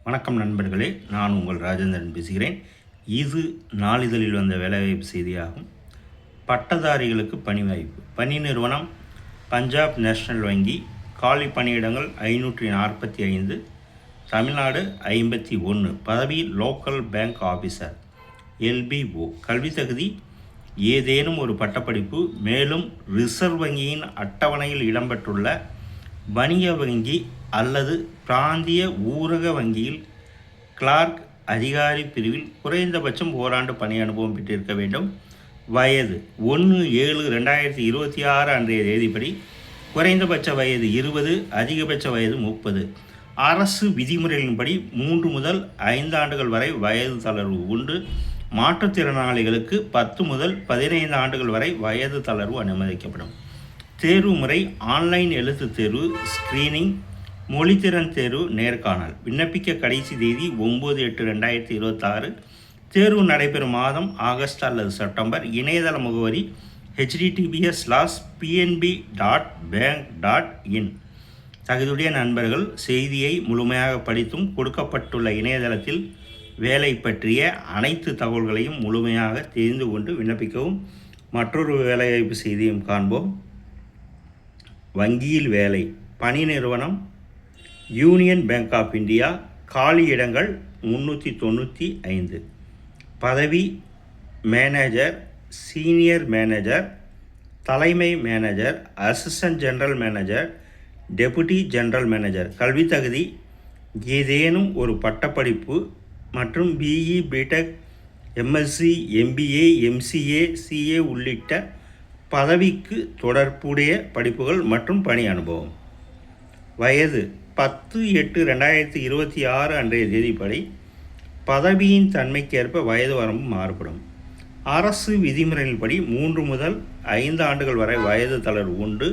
வணக்கம் நண்பர்களே, நான் உங்கள் ராஜேந்திரன் பேசுகிறேன். இது நாளிதழில் வந்த வேலைவாய்ப்பு செய்தியாகும். பட்டதாரிகளுக்கு பணி வாய்ப்பு. பணி நிறுவனம் பஞ்சாப் நேஷனல் வங்கி. காலி பணியிடங்கள் 545. தமிழ்நாடு 51. பதவி லோக்கல் பேங்க் ஆஃபீஸர் LBO. கல்வி தகுதி ஏதேனும் ஒரு பட்டப்படிப்பு. மேலும் ரிசர்வ் வங்கியின் அட்டவணையில் இடம்பெற்றுள்ள வணிக வங்கி அல்லது பிராந்திய ஊரக வங்கியில் கிளார்க் அதிகாரி பிரிவில் குறைந்தபட்சம் ஓராண்டு பணி அனுபவம் பெற்றிருக்க வேண்டும். வயது 1/7/2026 அன்றைய தேதிப்படி குறைந்தபட்ச வயது 20, அதிகபட்ச வயது 30. அரசு விதிமுறைகளின்படி 3 முதல் 5 ஆண்டுகள் வரை வயது தளர்வு உண்டு. மாற்றுத்திறனாளிகளுக்கு 10 முதல் 15 ஆண்டுகள் வரை வயது தளர்வு அனுமதிக்கப்படும். தேர்வு முறை ஆன்லைன் எழுத்து தேர்வு, ஸ்கிரீனிங், மொழித்திறன் தேர்வு, நேர்காணல். விண்ணப்பிக்க கடைசி தேதி 9/8/2026. தேர்வு நடைபெறும் மாதம் ஆகஸ்ட் அல்லது செப்டம்பர். இணையதள முகவரி https:/pnb.bank.in. தகுதியுடைய நண்பர்கள் செய்தியை முழுமையாக படித்தும் கொடுக்கப்பட்டுள்ள இணையதளத்தில் வேலை பற்றிய அனைத்து தகவல்களையும் முழுமையாக தெரிந்து கொண்டு விண்ணப்பிக்கவும். மற்றொரு வேலைவாய்ப்பு செய்தியும் காண்போம். வங்கியில் வேலை. பணி நிறுவனம் யூனியன் பேங்க் ஆஃப் இந்தியா. காலி இடங்கள் 395. பதவி மேனேஜர், சீனியர் மேனேஜர், தலைமை manager, assistant general manager, deputy general manager. கல்வி தகுதி ஏதேனும் ஒரு பட்டப்படிப்பு மற்றும் BE, BTech, MSc, MBA, MCA, CA உள்ளிட்ட பதவிக்கு தொடர்புடைய படிப்புகள் மற்றும் பணி அனுபவம். வயது 10/8/2026 அன்றைய தேதிப்படி பதவியின் தன்மைக்கேற்ப வயது வரம்பு மாறுபடும். அரசு விதிமுறைகளின்படி 3 முதல் 5 ஆண்டுகள் வரை வயது தளர்வு உண்டு.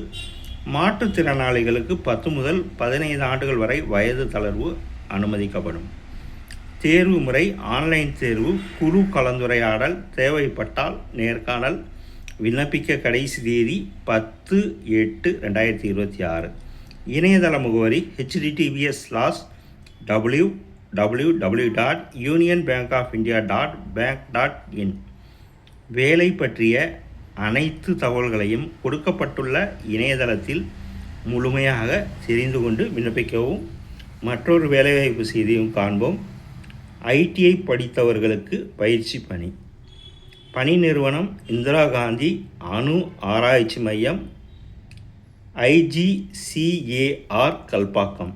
மாற்றுத்திறனாளிகளுக்கு 10 முதல் 15 ஆண்டுகள் வரை வயது தளர்வு அனுமதிக்கப்படும். தேர்வு முறை ஆன்லைன் தேர்வு, குழு கலந்துரையாடல், தேவைப்பட்டால் நேர்காணல். விண்ணப்பிக்க கடைசி தேதி 10/8/2026. இணையதள முகவரி https://www.unionbankofindia.bank.in. வேலை பற்றிய அனைத்து தகவல்களையும் கொடுக்கப்பட்டுள்ள இணையதளத்தில் முழுமையாக தெரிந்து கொண்டு விண்ணப்பிக்கவும். மற்றொரு வேலைவாய்ப்பு செய்தியும் காண்போம். ITI படித்தவர்களுக்கு பயிற்சி பணி. பணி நிறுவனம் இந்திரா காந்தி அணு ஆராய்ச்சி மையம், IGCAR கல்பாக்கம்.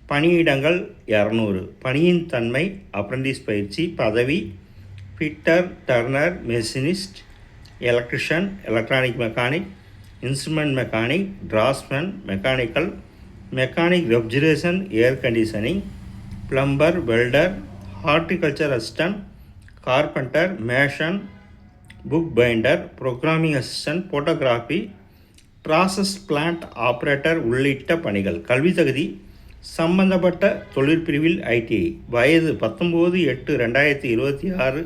பணியிடங்கள் 200. பணியின் தன்மை அப்ரண்டிஸ் பயிற்சி. பதவி fitter, turner, machinist, electrician, electronic mechanic, instrument mechanic, draughtsman, mechanical, mechanic refrigeration, air conditioning, plumber, welder, horticulture assistant, carpenter, mason, book binder, programming assistant, photography, process plant operator உள்ளிட்ட பணிகள். கல்வி தகுதி சம்பந்தப்பட்ட தொழிற்பிரிவில் ITI. வயது 19/8/2026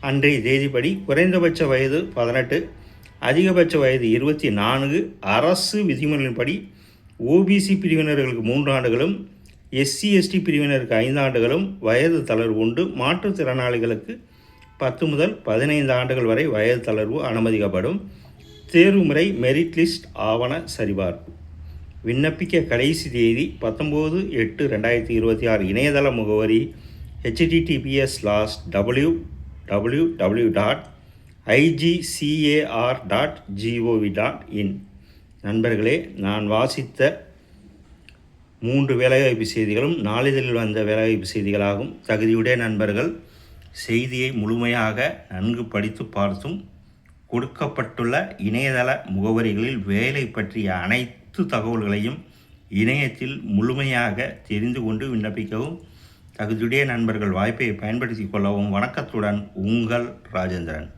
அன்றைய தேதிப்படி குறைந்தபட்ச வயது 18, அதிகபட்ச வயது 24. அரசு விதிமுறைகளின்படி OBC பிரிவினர்களுக்கு 3 ஆண்டுகளும், SC ST பிரிவினருக்கு 5 ஆண்டுகளும் வயது தளர்வு உண்டு. மாற்றுத்திறனாளிகளுக்கு 10 முதல் 15 ஆண்டுகள் வரை வயது தளர்வு அனுமதிக்கப்படும். தேர்வு முறை மெரிட் லிஸ்ட் ஆவண சரிபார்ப்பு. விண்ணப்பிக்க கடைசி தேதி 19/8/2026. இணையதள முகவரி https://www.igcar.gov.in. நண்பர்களே, நான் வாசித்த 3 வேலைவாய்ப்பு செய்திகளும் நாளிதழில் வந்த வேலைவாய்ப்பு செய்திகளாகும். தகுதியுடைய நண்பர்கள் செய்தியை முழுமையாக நன்கு படித்து பார்த்தும் கொடுக்கப்பட்டுள்ள இணையதள முகவரிகளில் வேலை பற்றிய அனைத்து தகவல்களையும் இணையத்தில் முழுமையாக தெரிந்து கொண்டு விண்ணப்பிக்கவும். தகுதியுடைய நண்பர்கள் வாய்ப்பை பயன்படுத்தி கொள்ளவும். வணக்கத்துடன் உங்கள் ராஜேந்திரன்.